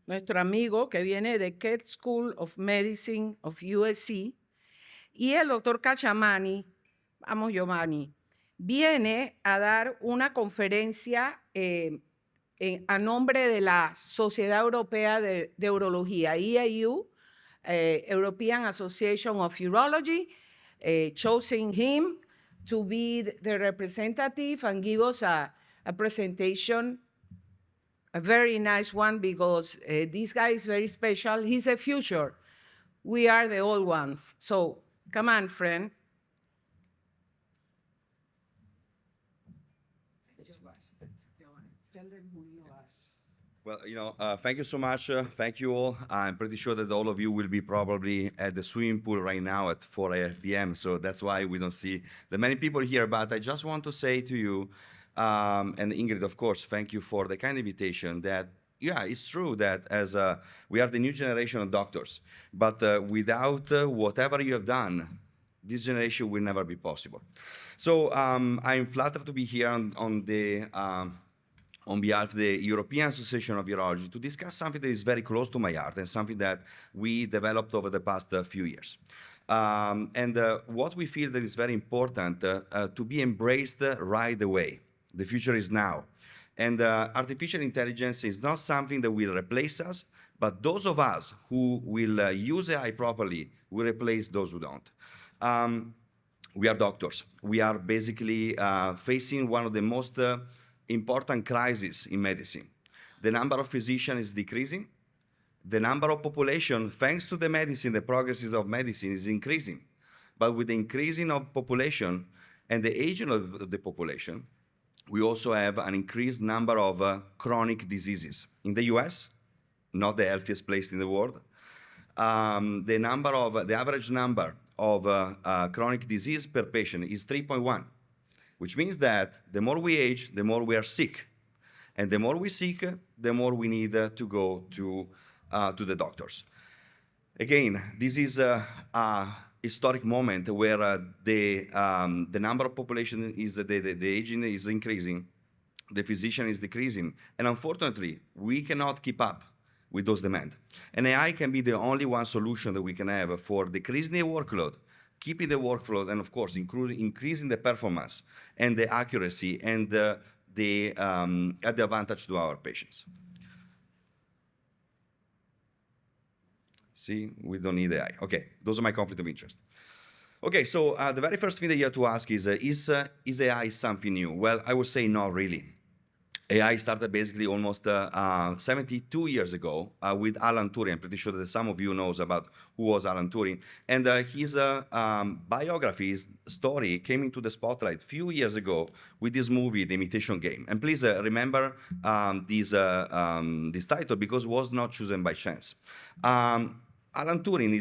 nuestro amigo que viene de Keck School of Medicine of USC, y el doctor Cacciamani, vamos Giovanni, viene a dar una conferencia a nombre de la Sociedad Europea de Urología, EAU, European Association of Urology, choosing him to be the representative and give us a presentation, a very nice one, because this guy is very special. He's the future. We are the old ones. So come on, friend. Well, thank you so much. Thank you all. I'm pretty sure that all of you will be probably at the swimming pool right now at 4 p.m. So that's why we don't see the many people here. But I just want to say to you, and Ingrid, of course, thank you for the kind invitation that, yeah, it's true that as we are the new generation of doctors, but without whatever you have done, this generation will never be possible. So I'm flattered to be here on behalf of the European Association of Urology to discuss something that is very close to my heart and something that we developed over the past few years. And what we feel that is very important to be embraced right away. The future is now. And artificial intelligence is not something that will replace us, but those of us who will use AI properly will replace those who don't. We are doctors. We are basically facing one of the most important crises in medicine. The number of physicians is decreasing. The number of population, thanks to the medicine, the progresses of medicine is increasing. But with the increasing of population and the aging of the population, we also have an increased number of chronic diseases. In the US, not the healthiest place in the world, the average number of chronic disease per patient is 3.1. Which means that the more we age, the more we are sick. And the more we sick, the more we need to go to the doctors. Again, this is a historic moment where the number of population is, the aging is increasing, the physician is decreasing, and unfortunately, we cannot keep up with those demands. And AI can be the only one solution that we can have for decreasing the workload, keeping the workflow, and of course, increasing the performance and the accuracy and the advantage to our patients. See, we don't need AI. Okay, those are my conflict of interest. Okay, so the very first thing that you have to ask is AI something new? Well, I would say not really. AI started basically almost 72 years ago with Alan Turing. I'm pretty sure that some of you knows about who was Alan Turing. And his biography, his story came into the spotlight a few years ago with this movie, The Imitation Game. And please remember this title because it was not chosen by chance. Alan Turing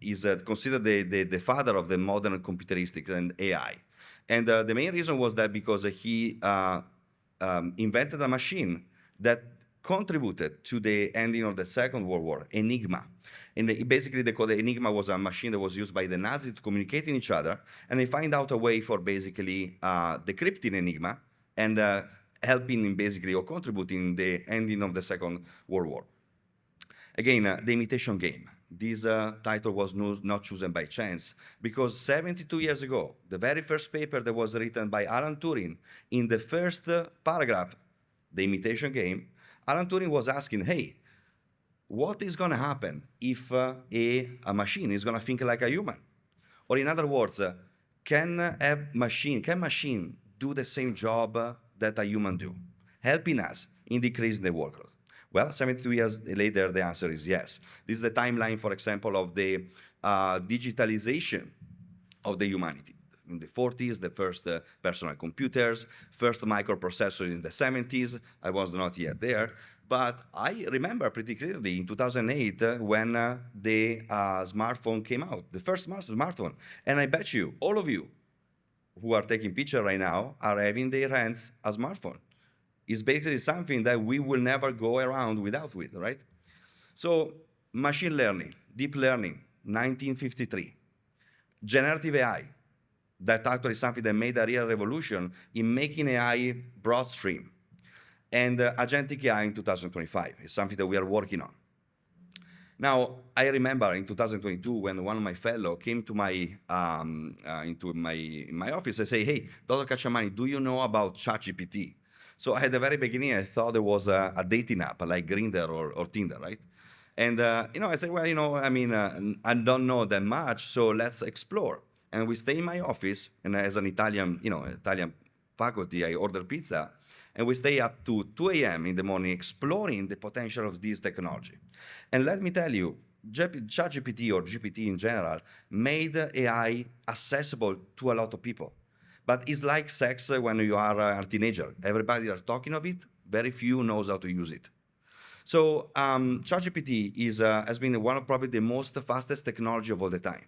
is considered the father of the modern computeristics and AI. And the main reason was that because he invented a machine that contributed to the ending of the Second World War, Enigma. And basically, the Enigma was a machine that was used by the Nazis to communicate in each other, and they find out a way for basically decrypting Enigma and helping in basically or contributing the ending of the Second World War. Again, The Imitation Game. This title was not chosen by chance because 72 years ago, the very first paper that was written by Alan Turing, in the first paragraph, The Imitation Game, Alan Turing was asking, hey, what is going to happen if a machine is going to think like a human? Or in other words, can machine do the same job that a human do, helping us in decreasing the workload? Well, 72 years later, the answer is yes. This is the timeline, for example, of the digitalization of the humanity. In the 40s, the first personal computers, first microprocessors in the 70s. I was not yet there. But I remember pretty clearly in 2008 when the smartphone came out, the first smartphone. And I bet you, all of you who are taking pictures right now are having in their hands a smartphone. It's basically something that we will never go around without, right? So machine learning, deep learning, 1953. Generative AI, that actually is something that made a real revolution in making AI broad stream. and agentic AI in 2025. It's something that we are working on. Now, I remember in 2022 when one of my fellow came to into my office and say, "Hey, Dr. Cacciamani, do you know about ChatGPT?" So at the very beginning, I thought it was a dating app like Grindr or Tinder, right? And I said, well, I don't know that much, so let's explore. And we stay in my office, and as an Italian faculty, I order pizza, and we stay up to 2 a.m. in the morning exploring the potential of this technology. And let me tell you, ChatGPT or GPT in general made AI accessible to a lot of people. But it's like sex when you are a teenager. Everybody is talking of it, very few knows how to use it. So ChatGPT has been one of probably the most fastest technology of all the time.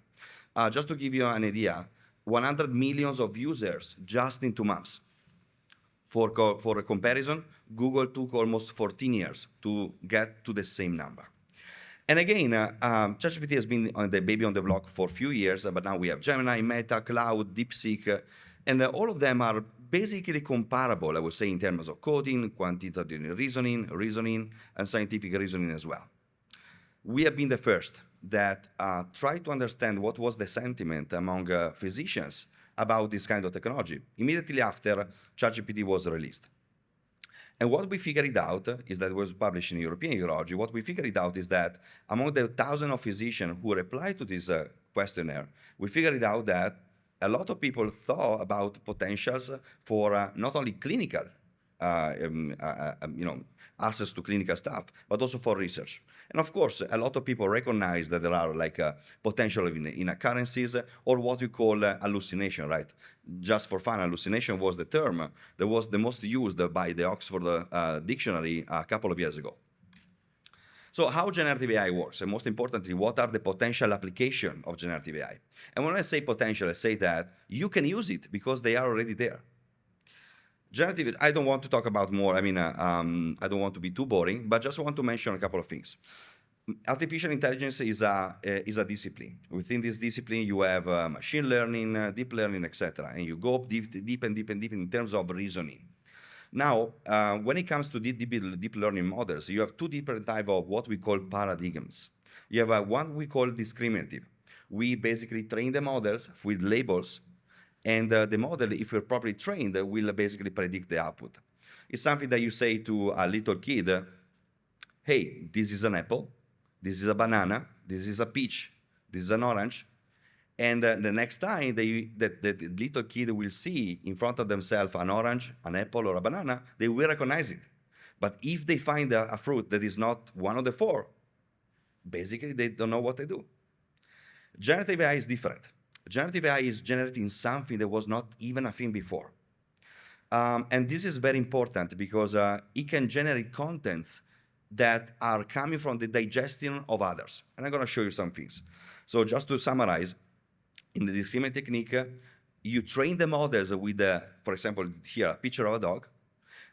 Just to give you an idea, 100 millions of users just in 2 months. For a comparison, Google took almost 14 years to get to the same number. And again, ChatGPT has been on the baby on the block for a few years, but now we have Gemini, Meta, Cloud, DeepSeek, and all of them are basically comparable, I would say, in terms of coding, quantitative reasoning, and scientific reasoning as well. We have been the first that tried to understand what was the sentiment among physicians about this kind of technology immediately after ChatGPT was released. And what we figured out is that it was published in European Urology. What we figured out is that among the thousands of physicians who replied to this questionnaire, we figured out that a lot of people thought about potentials for not only clinical, access to clinical stuff, but also for research. And of course, a lot of people recognize that there are potential inaccuracies or what we call hallucination, right? Just for fun, hallucination was the term that was the most used by the Oxford Dictionary a couple of years ago. So how generative AI works, and most importantly, what are the potential applications of generative AI? And when I say potential, I say that you can use it because they are already there. Generative, I don't want to talk about more, I don't want to be too boring, but just want to mention a couple of things. Artificial intelligence is a discipline. Within this discipline, you have machine learning, deep learning, etc. And you go deep in terms of reasoning. Now, when it comes to deep learning models, you have two different types of what we call paradigms. You have one we call discriminative. We basically train the models with labels, and the model, if you're properly trained, will basically predict the output. It's something that you say to a little kid, hey, this is an apple, this is a banana, this is a peach, this is an orange. And the next time the little kid will see in front of themselves an orange, an apple, or a banana, they will recognize it. But if they find a fruit that is not one of the four, basically they don't know what they do. Generative AI is different. Generative AI is generating something that was not even a thing before. And this is very important because it can generate contents that are coming from the digestion of others. And I'm going to show you some things. So just to summarize, in the discriminant technique, you train the models with, for example, here, a picture of a dog.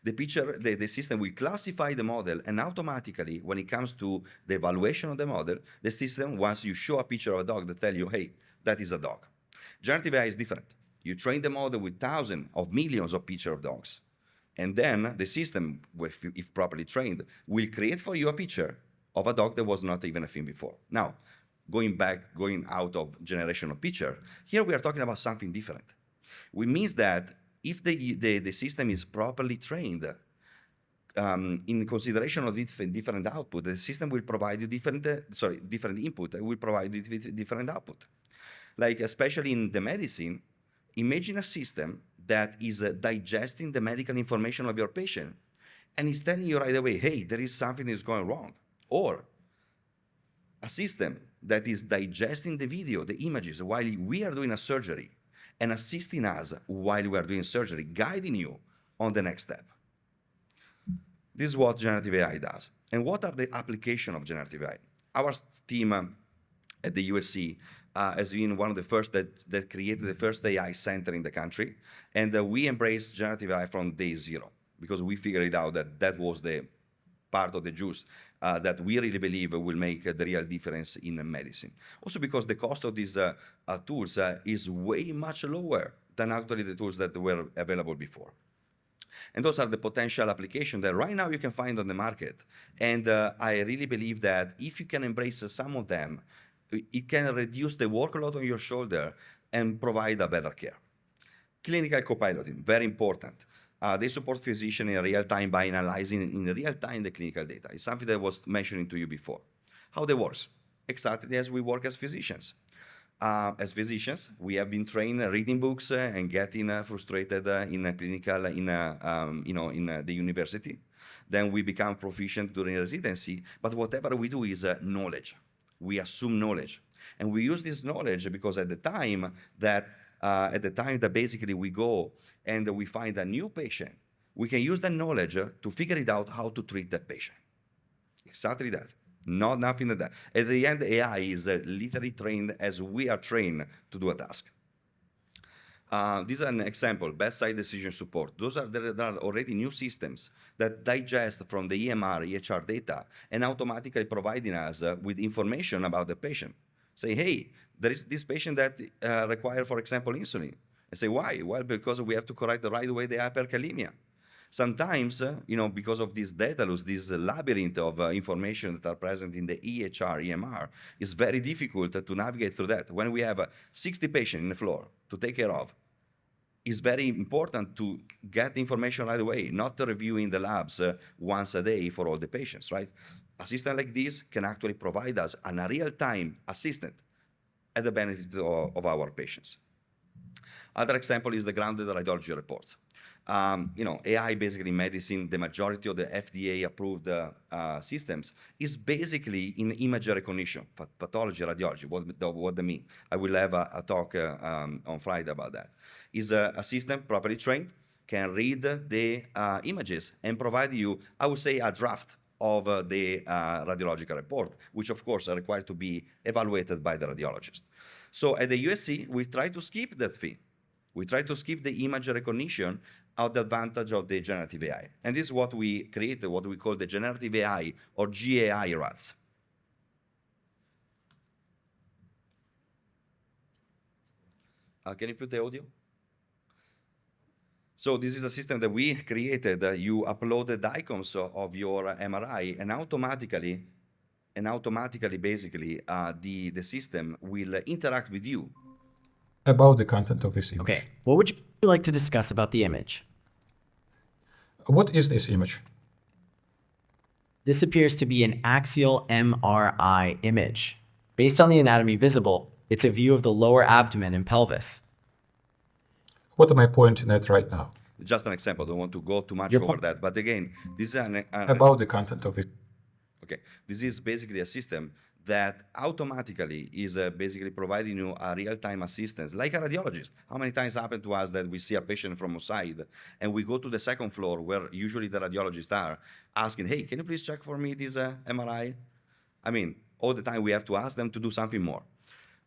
The system will classify the model, and automatically, when it comes to the evaluation of the model, the system, once you show a picture of a dog, they tell you, hey, that is a dog. Generative AI is different. You train the model with thousands of millions of pictures of dogs, and then the system, if properly trained, will create for you a picture of a dog that was not even a thing before. Now, going out of generation of picture, here we are talking about something different. Which means that if the system is properly trained, in consideration of different output, the system will provide you different input, it will provide you different output. Like especially in the medicine, imagine a system that is digesting the medical information of your patient and is telling you right away, hey, there is something that is going wrong. Or a system that is digesting the video, the images, while we are doing a surgery and assisting us while we are doing surgery, guiding you on the next step. This is what generative AI does. And what are the applications of generative AI? Our team at the USC has been one of the first that created the first AI center in the country. And we embraced generative AI from day zero because we figured out that that was the part of the juice that we really believe will make the real difference in medicine. Also because the cost of these tools is way much lower than actually the tools that were available before. And those are the potential applications that right now you can find on the market. And I really believe that if you can embrace some of them, it can reduce the workload on your shoulder and provide a better care. Clinical copiloting, very important. They support physicians in real time by analyzing in real time the clinical data. It's something that I was mentioning to you before. How that works? Exactly as we work as physicians. As physicians, we have been trained reading books and getting frustrated in a clinical, in the university. Then we become proficient during residency. But whatever we do is knowledge. We assume knowledge, and we use this knowledge because at the time that basically we go and we find a new patient, we can use that knowledge to figure it out how to treat that patient. Exactly that. Nothing like that. At the end, AI is literally trained as we are trained to do a task. This is an example, bedside decision support. There are already new systems that digest from the EMR, EHR data, and automatically providing us with information about the patient. Say, hey, there is this patient that requires, for example, insulin. I say, why? Well, because we have to correct the right way the hyperkalemia. Sometimes, because of this data loss, this labyrinth of information that are present in the EHR, EMR, it's very difficult to navigate through that. When we have 60 patients in the floor to take care of, it's very important to get information right away, not reviewing the labs once a day for all the patients, right? A system like this can actually provide us a real-time assistant at the benefit of our patients. Other example is the grounded radiology reports. AI basically medicine, the majority of the FDA-approved systems is basically in image recognition, pathology, radiology, what they mean. I will have a talk on Friday about that. Is a system properly trained, can read the images and provide you, I would say, a draft of the radiological report, which of course are required to be evaluated by the radiologist. So at the USC, we try to skip that fee. We try to skip the image recognition at the advantage of the generative AI. And this is what we created, what we call the generative AI or GAI rats. Can you put the audio? So this is a system that we created. You upload the icons of your MRI and automatically, basically, the system will interact with you. About the content of this image. Okay, what would you like to discuss about the image? What is this image? This appears to be an axial MRI image. Based on the anatomy visible, it's a view of the lower abdomen and pelvis. What am I pointing at right now? Just an example. I don't want to go too much over that. But again, this is about the content of it. Okay, this is basically a system that automatically is basically providing you a real-time assistance, like a radiologist. How many times happen to us that we see a patient from outside and we go to the second floor where usually the radiologists are asking, hey, can you please check for me this MRI? I mean, all the time we have to ask them to do something more.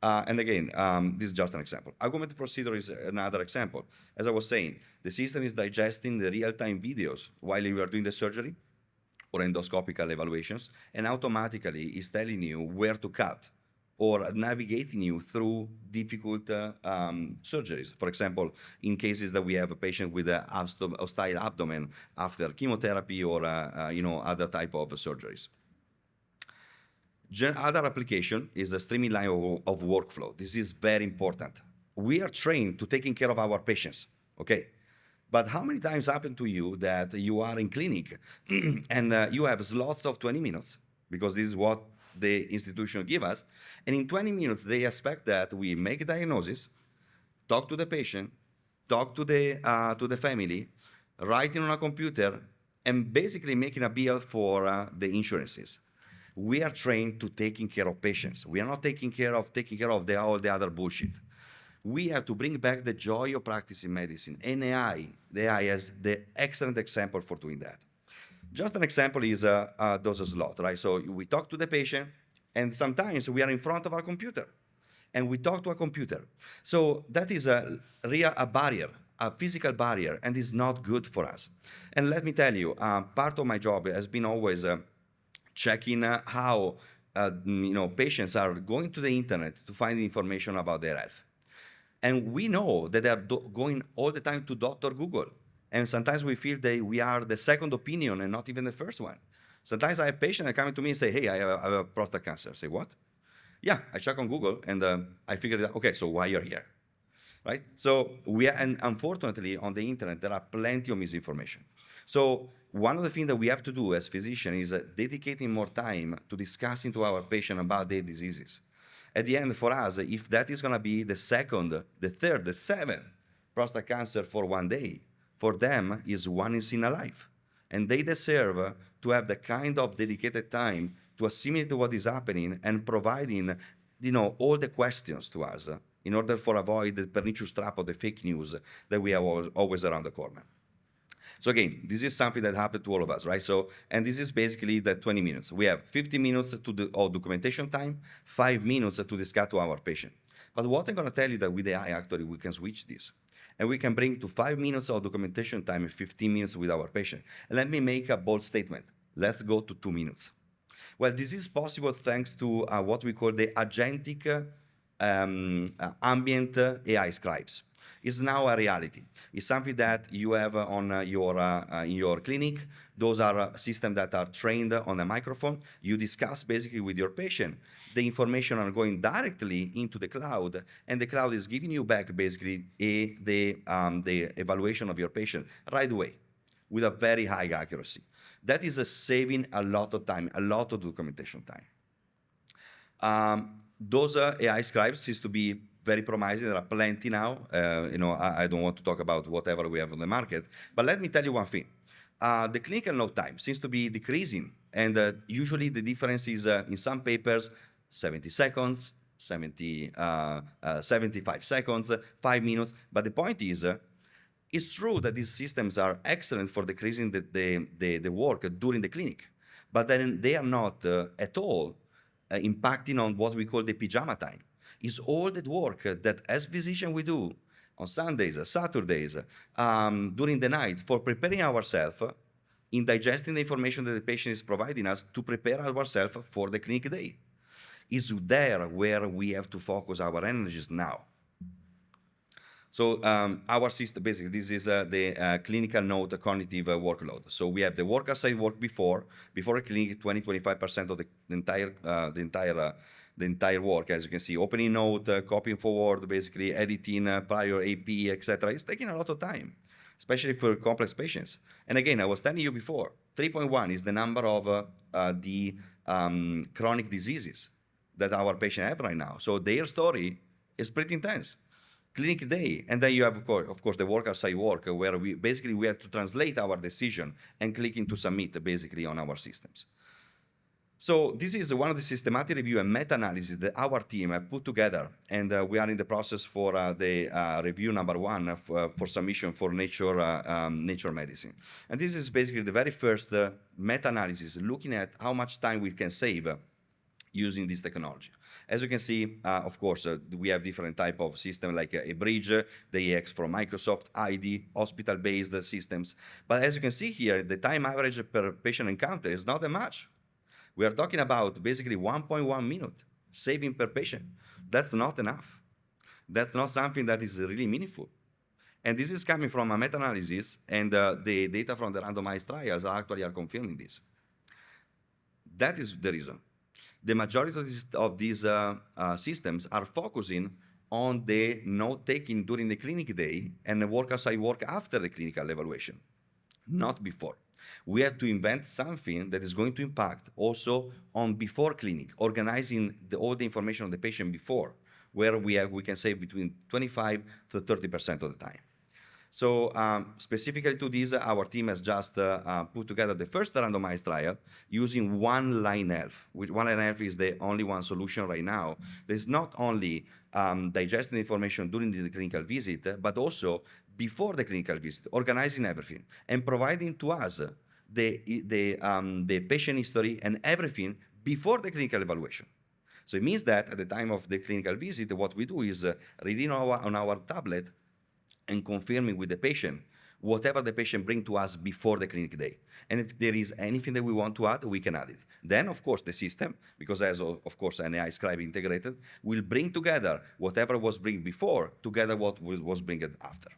And again, this is just an example. Augmented procedure is another example. As I was saying, the system is digesting the real-time videos while you are doing the surgery or endoscopical evaluations, and automatically is telling you where to cut or navigating you through difficult surgeries. For example, in cases that we have a patient with an hostile abdomen after chemotherapy or other type of surgeries. Other application is a streamlining of workflow. This is very important. We are trained to taking care of our patients, okay? But how many times happen to you that you are in clinic and you have slots of 20 minutes, because this is what the institution give us, and in 20 minutes they expect that we make a diagnosis, talk to the patient, talk to the family, write it on a computer, and basically making a bill for the insurances. We are trained to taking care of patients. We are not taking care of all the other bullshit. We have to bring back the joy of practicing medicine. And the AI is the excellent example for doing that. Just an example is those slot, right? So we talk to the patient, and sometimes we are in front of our computer, and we talk to a computer. So that is a barrier, a physical barrier, and is not good for us. And let me tell you, part of my job has been always checking how patients are going to the internet to find information about their health. And we know that they are going all the time to Dr. Google. And sometimes we feel that we are the second opinion and not even the first one. Sometimes I have patients that come to me and say, hey, I have a prostate cancer. I say, what? Yeah, I check on Google and I figured out, okay, so why you're here, right? So and unfortunately on the internet, there are plenty of misinformation. So one of the things that we have to do as physicians is dedicating more time to discussing to our patient about their diseases. At the end, for us, if that is gonna be the second, the third, the seventh prostate cancer for one day, for them is once in a life. And they deserve to have the kind of dedicated time to assimilate what is happening and providing, all the questions to us in order for avoid the pernicious trap of the fake news that we have always around the corner. So again, this is something that happened to all of us, right? So, and this is basically the 20 minutes. We have 50 minutes to do documentation time, 5 minutes to discuss to our patient. But what I'm gonna tell you that with AI, actually, we can switch this. And we can bring to 5 minutes of documentation time and 15 minutes with our patient. And let me make a bold statement. Let's go to 2 minutes. Well, this is possible thanks to what we call the agentic ambient AI scribes. It's now a reality. It's something that you have on in your clinic. Those are systems that are trained on a microphone. You discuss basically with your patient. The information are going directly into the cloud, and the cloud is giving you back basically the evaluation of your patient right away with a very high accuracy. That is saving a lot of time, a lot of documentation time. Those AI scribes seems to be very promising. There are plenty now. I don't want to talk about whatever we have on the market, but let me tell you one thing. The clinical note time seems to be decreasing, and usually the difference is in some papers 70 seconds, 75 seconds, 5 minutes. But the point is, it's true that these systems are excellent for decreasing the work during the clinic, but then they are not at all impacting on what we call the pajama time. It's all that work that as physicians we do on Sundays, Saturdays, during the night for preparing ourselves in digesting the information that the patient is providing us to prepare ourselves for the clinic day. It's there where we have to focus our energies now. So our system, basically, this is the clinical note cognitive workload. So we have the work aside work before a clinic, 20-25% of the entire work, as you can see, opening note, copying forward, basically editing prior AP, etc. It's taking a lot of time, especially for complex patients. And again, I was telling you before, 3.1 is the number of the chronic diseases that our patients have right now. So their story is pretty intense. Clinic day, and then you have, of course, the work outside work, where we have to translate our decision and click into submit, basically, on our systems. So this is one of the systematic review and meta-analysis that our team have put together, and we are in the process for the review number 1 for submission for Nature Medicine. And this is basically the very first meta-analysis looking at how much time we can save using this technology. As you can see, of course, we have different type of system like a bridge, the EX from Microsoft, ID, hospital-based systems. But as you can see here, the time average per patient encounter is not that much. We are talking about basically 1.1 minute saving per patient. That's not enough. That's not something that is really meaningful. And this is coming from a meta-analysis, and the data from the randomized trials actually are confirming this. That is the reason. The majority of these systems are focusing on the note-taking during the clinic day and the work aside work after the clinical evaluation, not before. We have to invent something that is going to impact also on before clinic, organizing all the information of the patient before, where we can save between 25 to 30% of the time. So specifically to this, our team has just put together the first randomized trial using one-line health. One-line health is the only one solution right now. There's not only digesting information during the clinical visit, but also before the clinical visit, organizing everything and providing to us the patient history and everything before the clinical evaluation. So it means that at the time of the clinical visit, what we do is reading on our tablet and confirming with the patient whatever the patient brings to us before the clinic day. And if there is anything that we want to add, we can add it. Then, of course, the system, because as of course an AI scribe integrated, will bring together whatever was bring before, together what was bring after.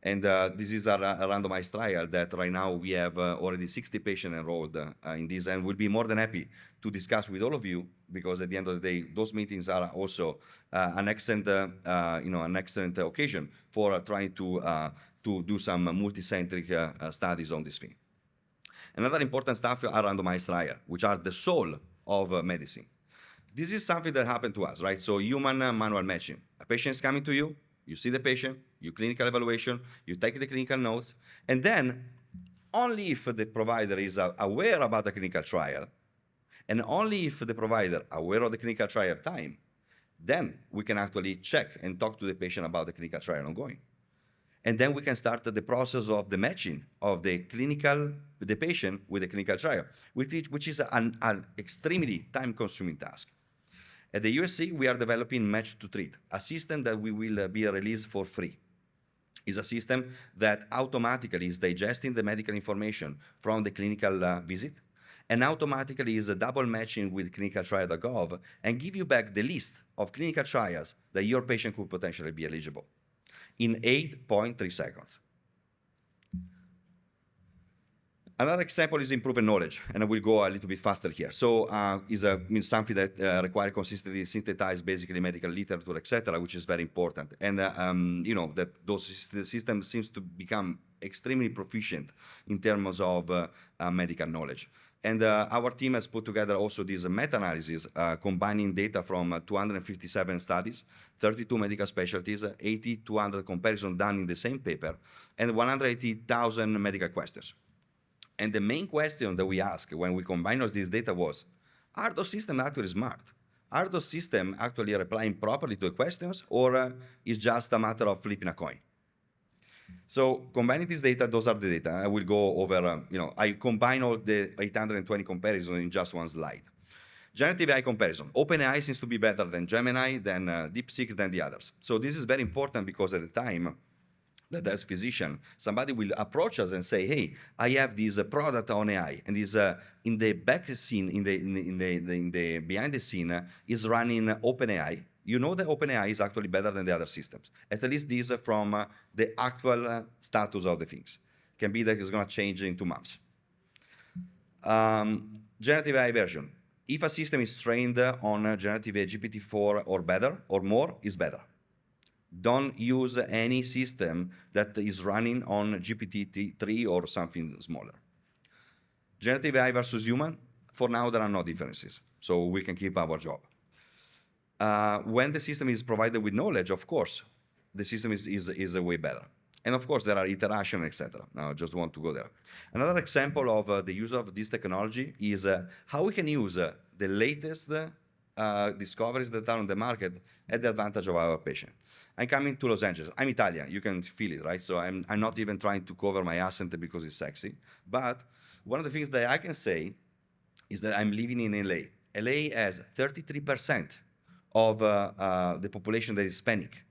And this is a randomized trial that right now we have already 60 patients enrolled in this, and we'll be more than happy to discuss with all of you, because at the end of the day, those meetings are also an excellent occasion for trying to do some multicentric studies on this thing. Another important stuff are randomized trials, which are the soul of medicine. This is something that happened to us, right? So human manual matching. A patient is coming to you, you see the patient, you clinical evaluation, you take the clinical notes, and then only if the provider is aware about the clinical trial, and only if the provider aware of the clinical trial time, then we can actually check and talk to the patient about the clinical trial ongoing. And then we can start the process of the matching of the patient with the clinical trial, which is an extremely time-consuming task. At the USC, we are developing Match to Treat, a system that we will be released for free. It's a system that automatically is digesting the medical information from the clinical visit, and automatically is double matching with clinicaltrial.gov and give you back the list of clinical trials that your patient could potentially be eligible in 8.3 seconds. Another example is improving knowledge, and I will go a little bit faster here. So is something that requires consistently synthesize basically medical literature, etc., which is very important. And that those systems seems to become extremely proficient in terms of medical knowledge. And our team has put together also this meta-analysis combining data from 257 studies, 32 medical specialties, 8,200 comparisons done in the same paper, and 180,000 medical questions. And the main question that we asked when we combined all this data was, are those systems actually smart? Are those systems actually replying properly to the questions, or is just a matter of flipping a coin? So combining this data, those are the data. I will go over, I combine all the 820 comparisons in just one slide. Generative AI comparison. OpenAI seems to be better than Gemini, than DeepSeek, than the others. So this is very important because at the time, that as physician, somebody will approach us and say, "Hey, I have this product on AI, and is in the back scene, in the behind the scene, is running OpenAI." You know that OpenAI is actually better than the other systems. At least this from the actual status of the things. Can be that it's going to change in 2 months. Generative AI version. If a system is trained on generative AI GPT-4 or better or more, is better. Don't use any system that is running on GPT-3 or something smaller. Generative AI versus human, for now there are no differences, so we can keep our job. When the system is provided with knowledge, of course, the system is way better. And of course, there are iterations, etc. Now, I just want to go there. Another example of the use of this technology is how we can use the latest discoveries that are on the market at the advantage of our patient. I'm coming to Los Angeles. I'm Italian. You can feel it, right? So I'm not even trying to cover my accent because it's sexy. But one of the things that I can say is that I'm living in LA. LA has 33% of the population that is Hispanic.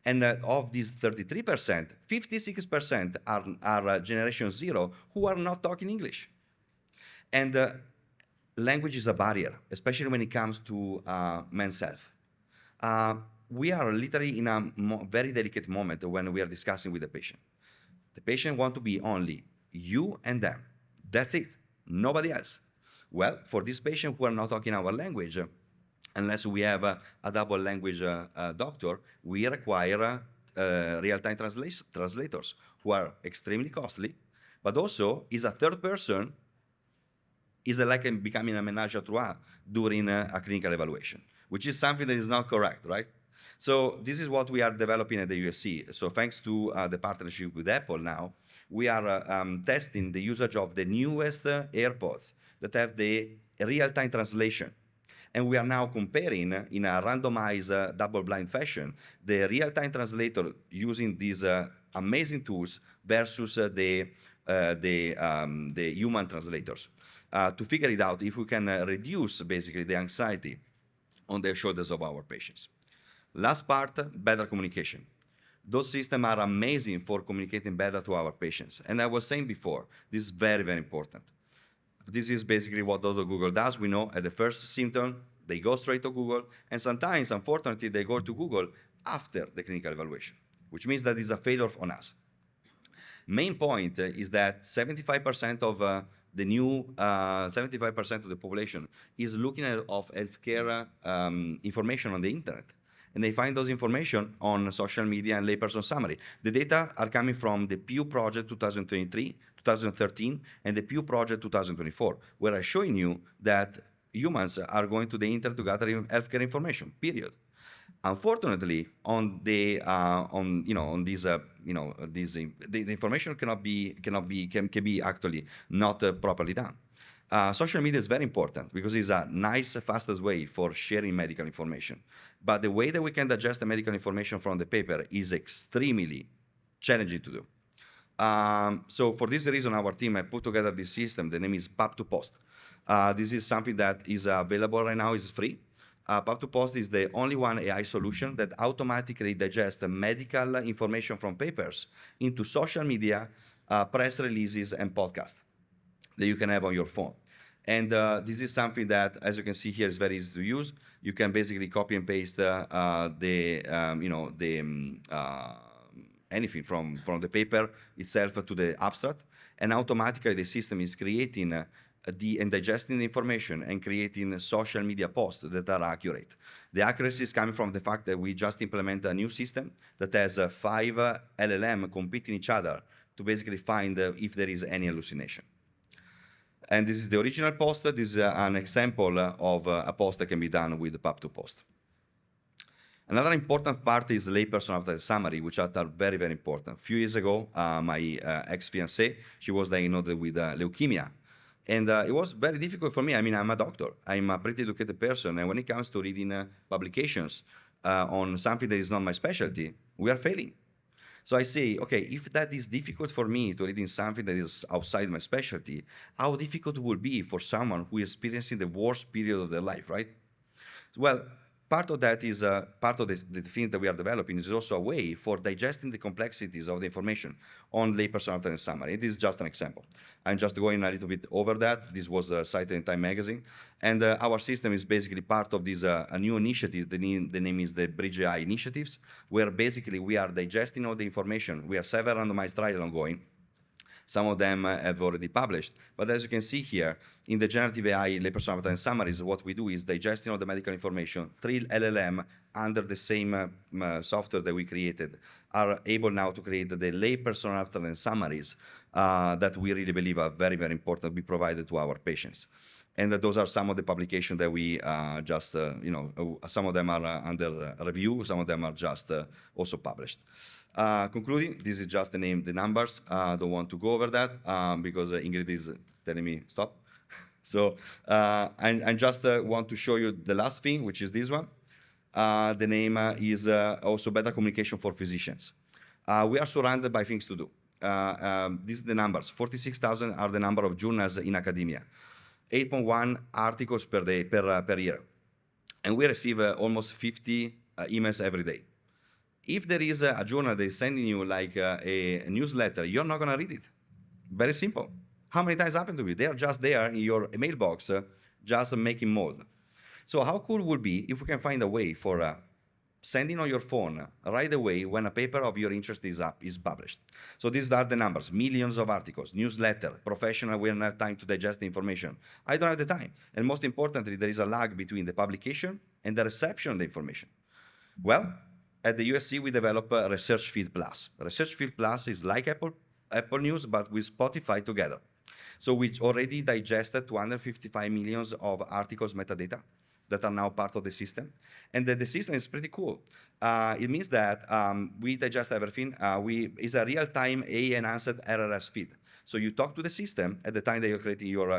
And of these 33%, 56% are Generation Zero who are not talking English. And language is a barrier, especially when it comes to men's health. We are literally in a very delicate moment when we are discussing with the patient. The patient wants to be only you and them. That's it. Nobody else. Well, for this patient who are not talking our language, unless we have a double language doctor, we require real-time translators who are extremely costly, but also is a third person, is like becoming a ménage à trois during a clinical evaluation, which is something that is not correct, right? So this is what we are developing at the USC. So thanks to the partnership with Apple now, we are testing the usage of the newest AirPods that have the real-time translation. And we are now comparing in a randomized double-blind fashion the real-time translator using these amazing tools versus the human translators to figure it out if we can reduce basically the anxiety on the shoulders of our patients. Last part, better communication. Those systems are amazing for communicating better to our patients. And I was saying before, this is very, very important. This is basically what Dr. Google does. We know at the first symptom, they go straight to Google. And sometimes, unfortunately, they go to Google after the clinical evaluation, which means that it's a failure on us. Main point is that 75% of the new 75% of the population is looking at of healthcare information on the internet. And they find those information on social media and layperson summary. The data are coming from the Pew Project 2023, 2013, and the Pew Project 2024, where I'm showing you that humans are going to the internet to gather healthcare information, period. Unfortunately, on the on these the information can be actually not properly done. Social media is very important because it's a nice, fastest way for sharing medical information. But the way that we can digest the medical information from the paper is extremely challenging to do. So for this reason, our team has put together this system. The name is Pub2Post. This is something that is available right now, is free. Pub2Post is the only one AI solution that automatically digests the medical information from papers into social media, press releases, and podcasts that you can have on your phone. And this is something that, as you can see here, is very easy to use. You can basically copy and paste anything from the paper itself to the abstract, and automatically the system is creating and digesting the information and creating social media posts that are accurate. The accuracy is coming from the fact that we just implemented a new system that has 5 LLM competing each other to basically find if there is any hallucination. And this is the original post. This is an example of a post that can be done with the Pub2Post. Another important part is layperson after summary, which are very, very important. A few years ago, my ex-fiancée, she was diagnosed with leukemia. And it was very difficult for me. I mean, I'm a doctor. I'm a pretty educated person. And when it comes to reading publications on something that is not my specialty, we are failing. So I say, okay, if that is difficult for me to read in something that is outside my specialty, how difficult it will be for someone who is experiencing the worst period of their life, right? Well, part of that is part of the things that we are developing is also a way for digesting the complexities of the information on layperson after summary. This is just an example. I'm just going a little bit over that. This was cited in Time magazine. And our system is basically part of this a new initiative. The name is the Bridge AI initiatives, where basically we are digesting all the information. We have several randomized trials ongoing. Some of them have already published. But as you can see here, in the generative AI layperson avatar and summaries, what we do is digesting all the medical information. 3 LLM under the same software that we created are able now to create the layperson avatar and summaries that we really believe are very, very important to be provided to our patients. And those are some of the publications that we some of them are under review, some of them are just also published. Concluding, this is just the numbers. Don't want to go over that because Ingrid is telling me stop. So I just want to show you the last thing, which is this one. The name is also better communication for physicians. We are surrounded by things to do. These are the numbers. 46,000 are the number of journals in academia. 8.1 articles per day, per year. And we receive almost 50 emails every day. If there is a journal that is sending you like a newsletter, you're not going to read it. Very simple. How many times happened to you? They are just there in your mailbox, just making mold. So how cool would be if we can find a way for sending on your phone right away when a paper of your interest is published. So these are the numbers, millions of articles, newsletter, professional, we don't have time to digest the information. I don't have the time. And most importantly, there is a lag between the publication and the reception of the information. Well, at the USC, we develop Research Feed Plus. Research Feed Plus is like Apple News, but with Spotify together. So we already digested 255 million of articles metadata that are now part of the system. And the system is pretty cool. It means that we digest everything. It's a real-time AI-enhanced RRS feed. So you talk to the system at the time that you're creating your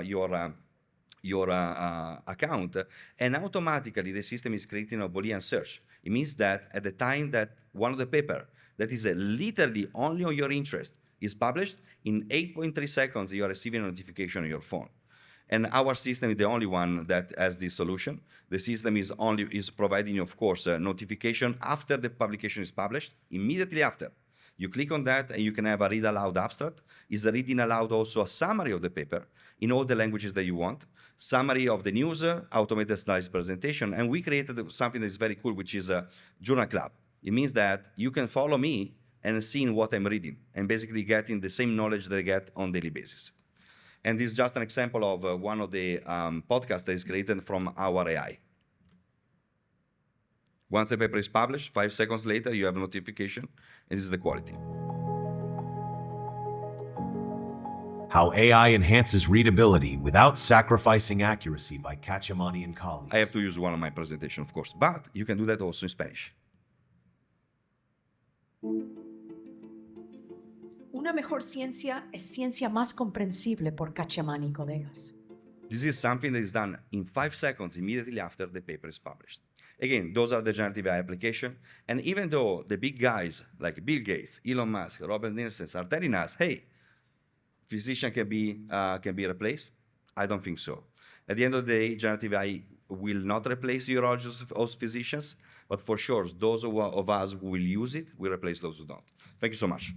account, and automatically the system is creating a Boolean search. It means that at the time that one of the paper that is literally only on your interest is published, in 8.3 seconds you are receiving a notification on your phone. And our system is the only one that has this solution. The system is providing you, of course, a notification after the publication is published, immediately after. You click on that and you can have a read aloud abstract. It's reading aloud also a summary of the paper in all the languages that you want, summary of the news, automated slides presentation, and we created something that is very cool, which is a journal club. It means that you can follow me and seeing what I'm reading, and basically getting the same knowledge that I get on a daily basis. And this is just an example of one of the podcasts that is created from our AI. Once the paper is published, 5 seconds later, you have a notification, and this is the quality. How AI Enhances Readability Without Sacrificing Accuracy by Cacciamani and colleagues. I have to use one of my presentation, of course, but you can do that also in Spanish. Una mejor ciencia es ciencia más comprensible por Cacciamani y colegas. This is something that is done in 5 seconds immediately after the paper is published. Again, those are the generative AI application. And even though the big guys like Bill Gates, Elon Musk, Robert Nielsen are telling us, hey, physician can be replaced, I don't think so. At the end of the day, generative AI will not replace urologists or physicians, but for sure, those of us who will use it will replace those who don't. Thank you so much.